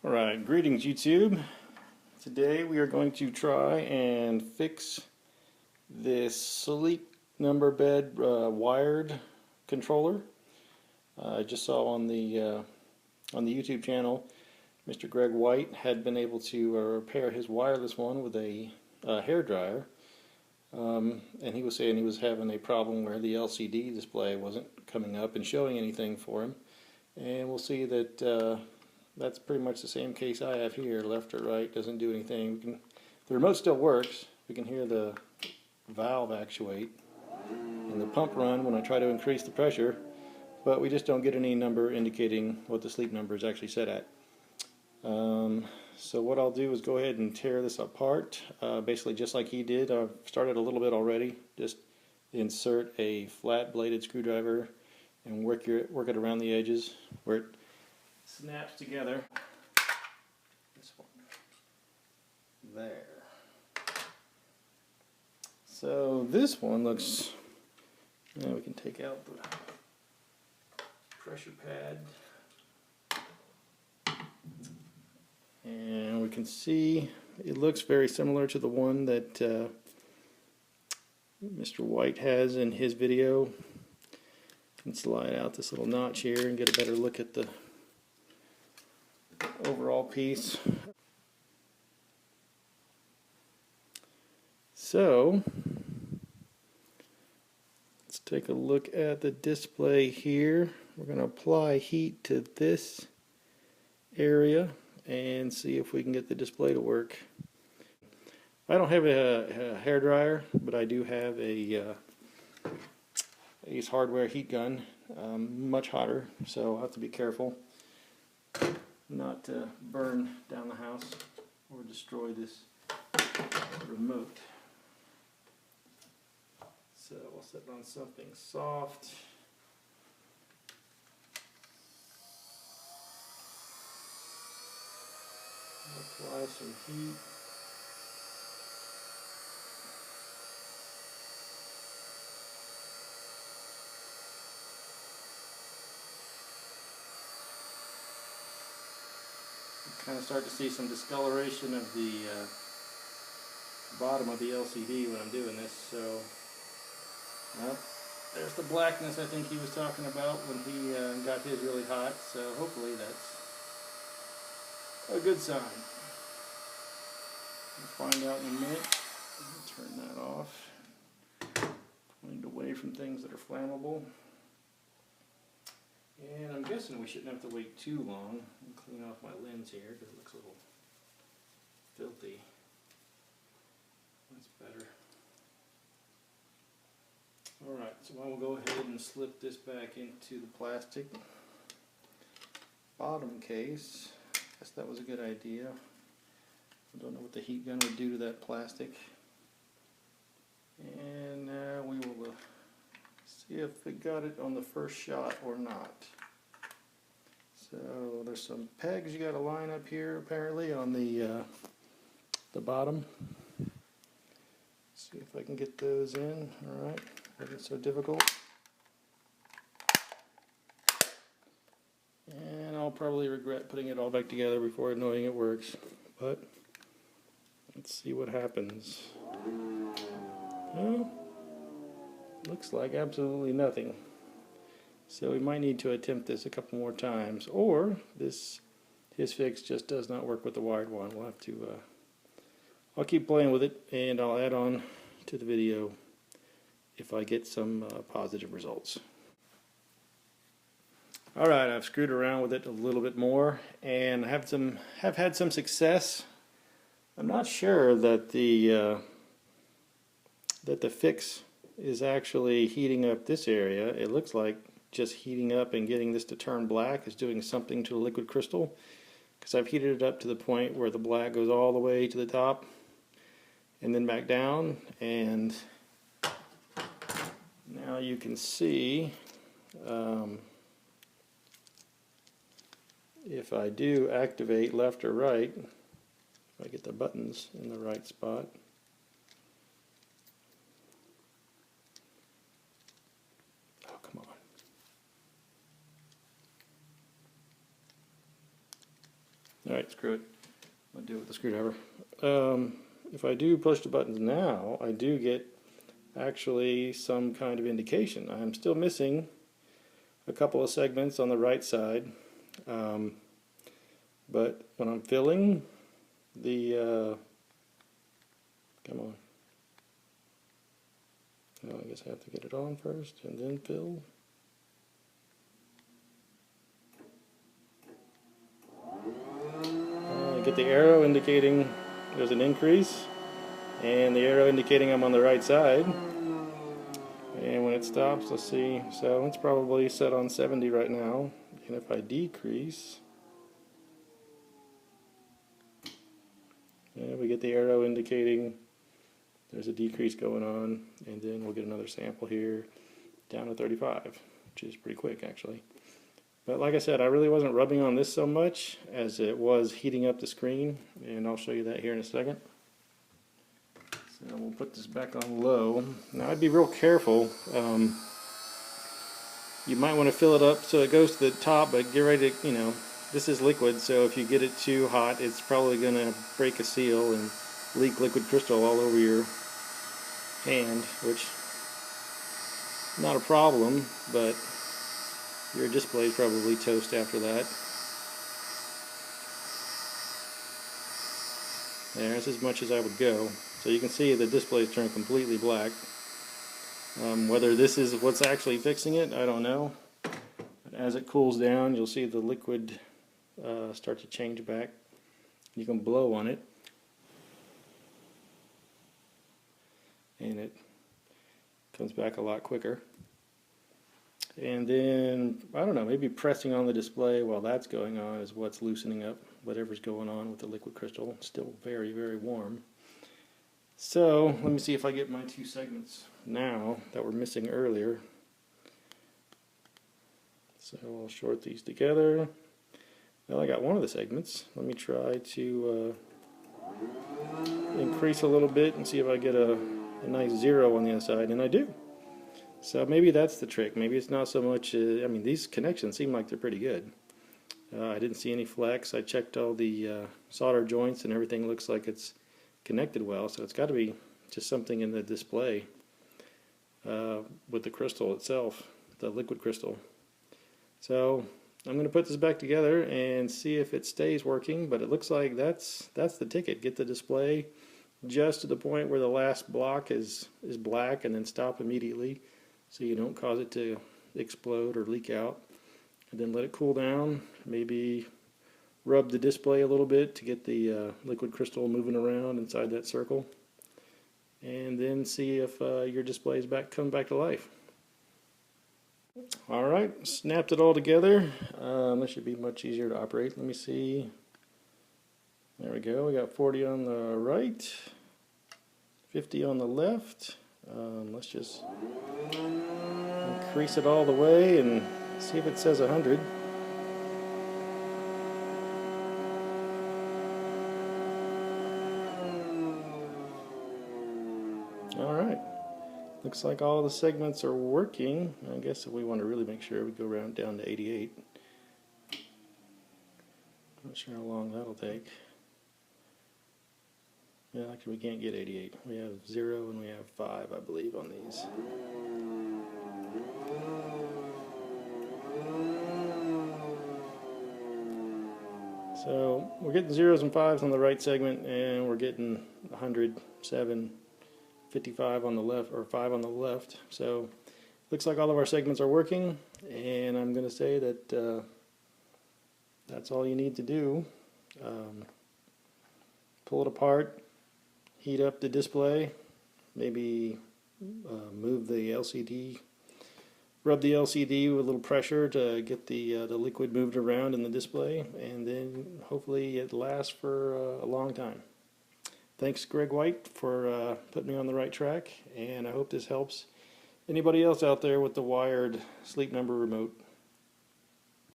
Alright, greetings YouTube. Today we are going to try and fix this sleep number bed wired controller. I just saw on the YouTube channel Mr. Greg White had been able to repair his wireless one with a hair dryer, and he was saying he was having a problem where the LCD display wasn't coming up and showing anything for him, and we'll see that that's pretty much the same case I have here. Left or right doesn't do anything. The remote still works. We can hear the valve actuate and the pump run when I try to increase the pressure, but we just don't get any number indicating what the sleep number is actually set at. So what I'll do is go ahead and tear this apart, basically just like he did. I've started a little bit already. Just insert a flat bladed screwdriver and work it around the edges where it snaps together. This one. There. So this one looks, now we can take out the pressure pad. And we can see it looks very similar to the one that Mr. White has in his video. You can slide out this little notch here and get a better look at the overall piece. So let's take a look at the display here. We're going to apply heat to this area and see if we can get the display to work. I don't have a hair dryer, but I do have a Ace Hardware heat gun, much hotter, so I'll have to be careful not to burn down the house or destroy this remote. So I'll set it on something soft. Apply some heat. Kind of start to see some discoloration of the bottom of the LCD when I'm doing this. So, well, there's the blackness I think he was talking about when he got his really hot. So hopefully that's a good sign. We'll find out in a minute. Turn that off. Point away from things that are flammable. And I'm guessing we shouldn't have to wait too long. I'll clean off my lens here because it looks a little filthy. That's better. Alright, so I will go ahead and slip this back into the plastic bottom case. Guess that was a good idea. I don't know what the heat gun would do to that plastic. And now we will see if we got it on the first shot or not. So there's some pegs you got to line up here apparently on the bottom. See if I can get those in. All right, wasn't so difficult. And I'll probably regret putting it all back together before knowing it works. But let's see what happens. Well, looks like absolutely nothing. So we might need to attempt this a couple more times, or his fix just does not work with the wired one. We'll have to I'll keep playing with it, and I'll add on to the video if I get some positive results. Alright, I've screwed around with it a little bit more and have had some success. I'm not sure that the fix is actually heating up this area. It looks like just heating up and getting this to turn black is doing something to the liquid crystal, because I've heated it up to the point where the black goes all the way to the top and then back down, and now you can see if I do activate left or right, if I get the buttons in the right spot, Alright, screw it. I'll do it with the screwdriver. If I do push the buttons now, I do get actually some kind of indication. I'm still missing a couple of segments on the right side, but when I'm filling the come on, oh, I guess I have to get it on first and then fill. I get the arrow indicating there's an increase and the arrow indicating I'm on the right side. And when it stops, let's see, so it's probably set on 70 right now. And if I decrease, yeah, we get the arrow indicating there's a decrease going on, and then we'll get another sample here down to 35, which is pretty quick actually. But like I said, I really wasn't rubbing on this so much as it was heating up the screen, and I'll show you that here in a second. So we'll put this back on low. Now I'd be real careful. You might want to fill it up so it goes to the top, but get ready to, you know, this is liquid, so if you get it too hot, it's probably going to break a seal and leak liquid crystal all over your hand, which is not a problem, but your display is probably toast after that. There's as much as I would go. So you can see the display has turned completely black. Whether this is what's actually fixing it, I don't know. But as it cools down, you'll see the liquid start to change back. You can blow on it, and it comes back a lot quicker. And then, I don't know, maybe pressing on the display while that's going on is what's loosening up whatever's going on with the liquid crystal. It's still very, very warm. So, let me see if I get my two segments now that were missing earlier. So I'll short these together. Well, I got one of the segments. Let me try to increase a little bit and see if I get a nice 0 on the other side, and I do. So maybe that's the trick. Maybe it's not so much, I mean, these connections seem like they're pretty good. I didn't see any flex. I checked all the solder joints and everything looks like it's connected well, so it's got to be just something in the display with the crystal itself, the liquid crystal. So I'm going to put this back together and see if it stays working, but it looks like that's the ticket. Get the display just to the point where the last block is black, and then stop immediately so you don't cause it to explode or leak out. And then let it cool down, maybe rub the display a little bit to get the liquid crystal moving around inside that circle, and then see if your display is come back to life. Alright, snapped it all together. This should be much easier to operate. Let me see. There we go. We got 40 on the right, 50 on the left. Let's just increase it all the way and see if it says 100. Alright, looks like all the segments are working. I guess if we want to really make sure, we go around down to 88. Not sure how long that'll take. Yeah, actually we can't get 88. We have 0 and we have 5, I believe, on these. So we're getting 0s and 5s on the right segment, and we're getting 100, 7, 55 on the left, or 5 on the left. So looks like all of our segments are working, and I'm going to say that that's all you need to do. Pull it apart, heat up the display, maybe move the LCD, rub the LCD with a little pressure to get the liquid moved around in the display, and then hopefully it lasts for a long time. Thanks, Greg White, for putting me on the right track, and I hope this helps anybody else out there with the wired Sleep Number remote.